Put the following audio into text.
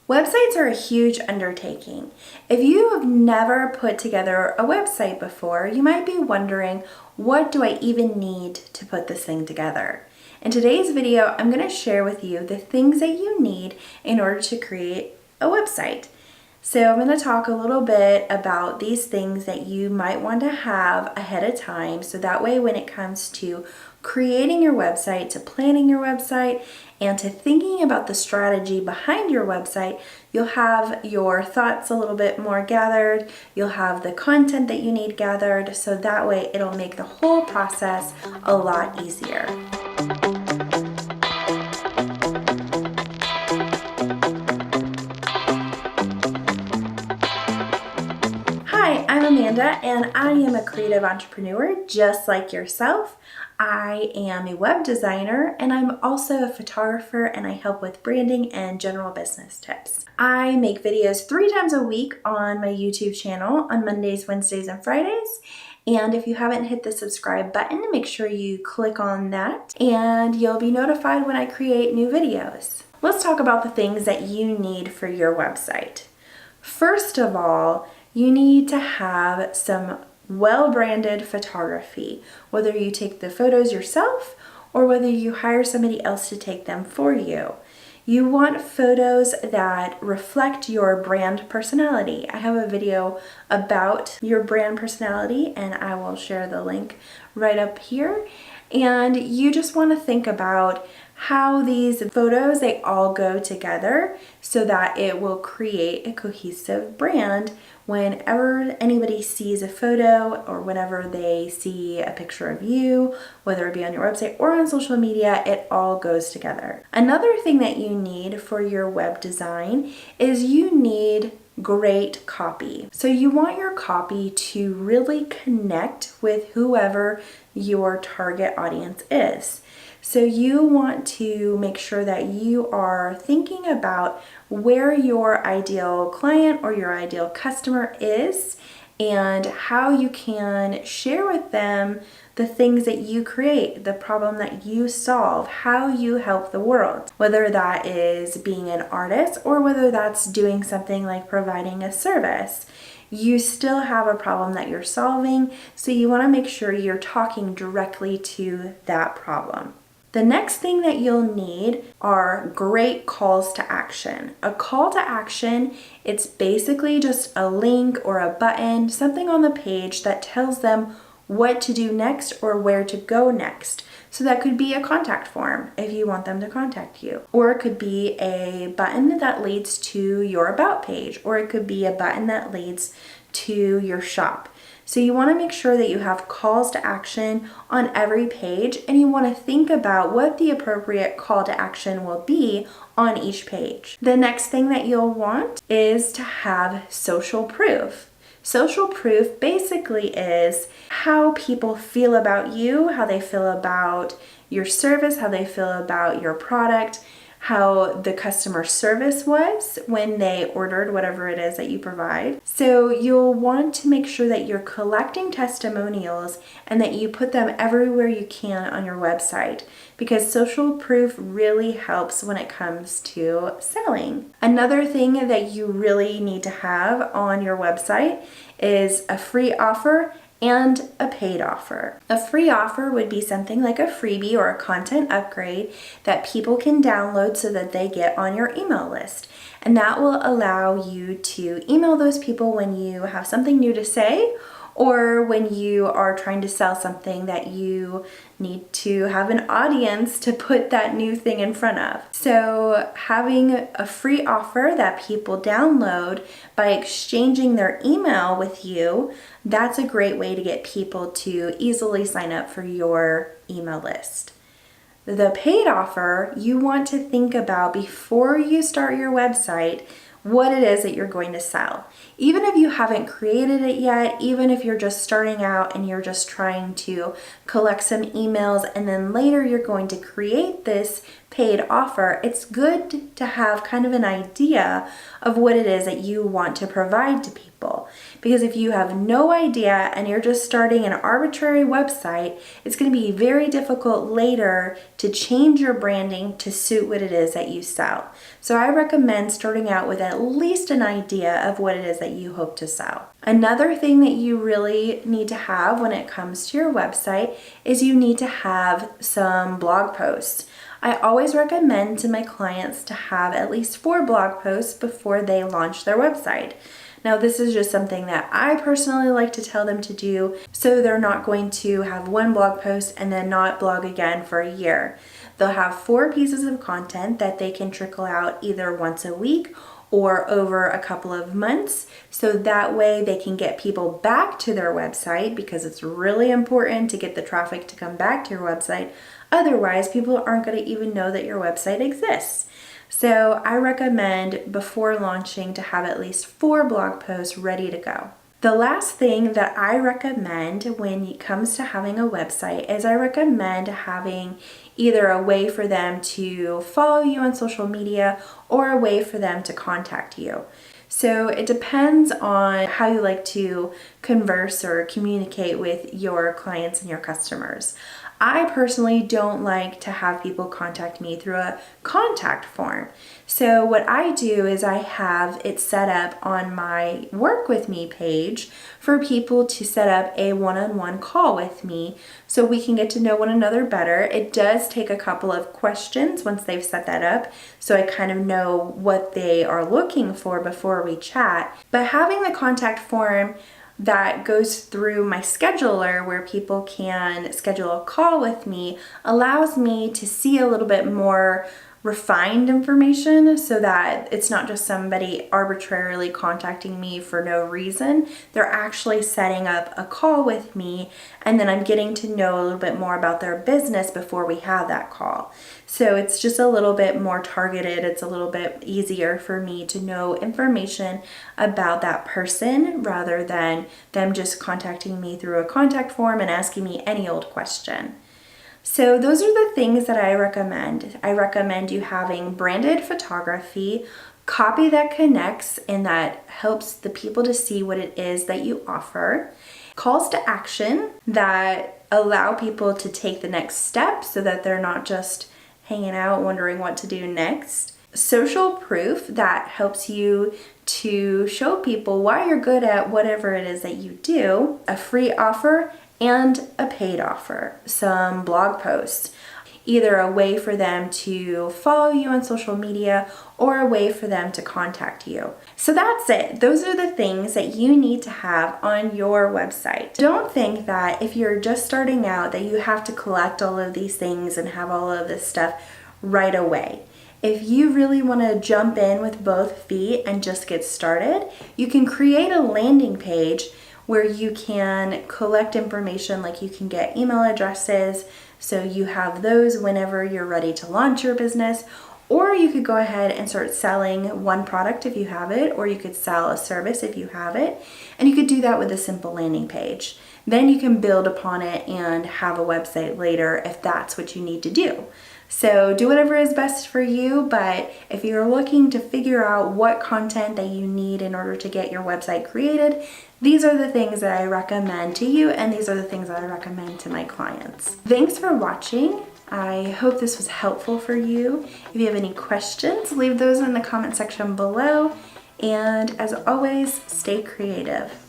Websites are a huge undertaking. If you have never put together a website before, you might be wondering, what do I even need to put this thing together? In today's video, I'm going to share with you the things that you need in order to create a website. So I'm going to talk a little bit about these things that you might want to have ahead of time, so that way when it comes to creating your website, to planning your website, and to thinking about the strategy behind your website, you'll have your thoughts a little bit more gathered, you'll have the content that you need gathered, so that way it'll make the whole process a lot easier. Hi, I'm Amanda, and I am a creative entrepreneur just like yourself. I am a web designer, and I'm also a photographer, and I help with branding and general business tips. I make videos 3 times a week on my YouTube channel on Mondays, Wednesdays, and Fridays. And if you haven't hit the subscribe button, make sure you click on that, and you'll be notified when I create new videos. Let's talk about the things that you need for your website. First of all, you need to have some well-branded photography, whether you take the photos yourself or whether you hire somebody else to take them for you. You want photos that reflect your brand personality. I have a video about your brand personality, and I will share the link right up here. And you just want to think about how these photos, they all go together so that it will create a cohesive brand whenever anybody sees a photo or whenever they see a picture of you, whether it be on your website or on social media, it all goes together. Another thing that you need for your web design is you need great copy. So you want your copy to really connect with whoever your target audience is. So you want to make sure that you are thinking about where your ideal client or your ideal customer is and how you can share with them the things that you create, the problem that you solve, how you help the world. Whether that is being an artist or whether that's doing something like providing a service. You still have a problem that you're solving, so you want to make sure you're talking directly to that problem. The next thing that you'll need are great calls to action. A call to action, it's basically just a link or a button, something on the page that tells them what to do next or where to go next. So that could be a contact form if you want them to contact you. Or it could be a button that leads to your about page, or it could be a button that leads to your shop. So you want to make sure that you have calls to action on every page, and you want to think about what the appropriate call to action will be on each page. The next thing that you'll want is to have social proof. Social proof basically is how people feel about you, how they feel about your service, how they feel about your product, how the customer service was when they ordered whatever it is that you provide. So you'll want to make sure that you're collecting testimonials and that you put them everywhere you can on your website, because social proof really helps when it comes to selling. Another thing that you really need to have on your website is a free offer and a paid offer. A free offer would be something like a freebie or a content upgrade that people can download so that they get on your email list. And that will allow you to email those people when you have something new to say, or when you are trying to sell something that you need to have an audience to put that new thing in front of. So having a free offer that people download by exchanging their email with you, that's a great way to get people to easily sign up for your email list. The paid offer, you want to think about before you start your website what it is that you're going to sell. Even if you haven't created it yet, even if you're just starting out and you're just trying to collect some emails and then later you're going to create this paid offer, it's good to have kind of an idea of what it is that you want to provide to people. Because if you have no idea and you're just starting an arbitrary website, it's going to be very difficult later to change your branding to suit what it is that you sell. So I recommend starting out with at least an idea of what it is that you hope to sell. Another thing that you really need to have when it comes to your website is you need to have some blog posts. I always recommend to my clients to have at least 4 blog posts before they launch their website. Now, this is just something that I personally like to tell them to do, so they're not going to have 1 blog post and then not blog again for a year. They'll have 4 pieces of content that they can trickle out either once a week or over a couple of months, so that way they can get people back to their website, because it's really important to get the traffic to come back to your website. Otherwise, people aren't going to even know that your website exists. So I recommend before launching to have at least 4 blog posts ready to go. The last thing that I recommend when it comes to having a website is I recommend having either a way for them to follow you on social media or a way for them to contact you. So it depends on how you like to converse or communicate with your clients and your customers. I personally don't like to have people contact me through a contact form. So what I do is I have it set up on my Work With Me page for people to set up a one-on-one call with me so we can get to know one another better. It does take a couple of questions once they've set that up, so I kind of know what they are looking for before we chat. But having the contact form that goes through my scheduler where people can schedule a call with me allows me to see a little bit more refined information, so that it's not just somebody arbitrarily contacting me for no reason. They're actually setting up a call with me, and then I'm getting to know a little bit more about their business before we have that call. So it's just a little bit more targeted. It's a little bit easier for me to know information about that person rather than them just contacting me through a contact form and asking me any old question. So those are the things that I recommend. I recommend you having branded photography, copy that connects and that helps the people to see what it is that you offer, calls to action that allow people to take the next step so that they're not just hanging out wondering what to do next, social proof that helps you to show people why you're good at whatever it is that you do, a free offer, and a paid offer, some blog posts, either a way for them to follow you on social media or a way for them to contact you. So that's it. Those are the things that you need to have on your website. Don't think that if you're just starting out that you have to collect all of these things and have all of this stuff right away. If you really want to jump in with both feet and just get started, you can create a landing page where you can collect information, like you can get email addresses, so you have those whenever you're ready to launch your business. Or you could go ahead and start selling one product if you have it, or you could sell a service if you have it, and you could do that with a simple landing page. Then you can build upon it and have a website later if that's what you need to do. So do whatever is best for you, but if you're looking to figure out what content that you need in order to get your website created, these are the things that I recommend to you, and these are the things that I recommend to my clients. Thanks for watching. I hope this was helpful for you. If you have any questions, leave those in the comment section below. And as always, stay creative.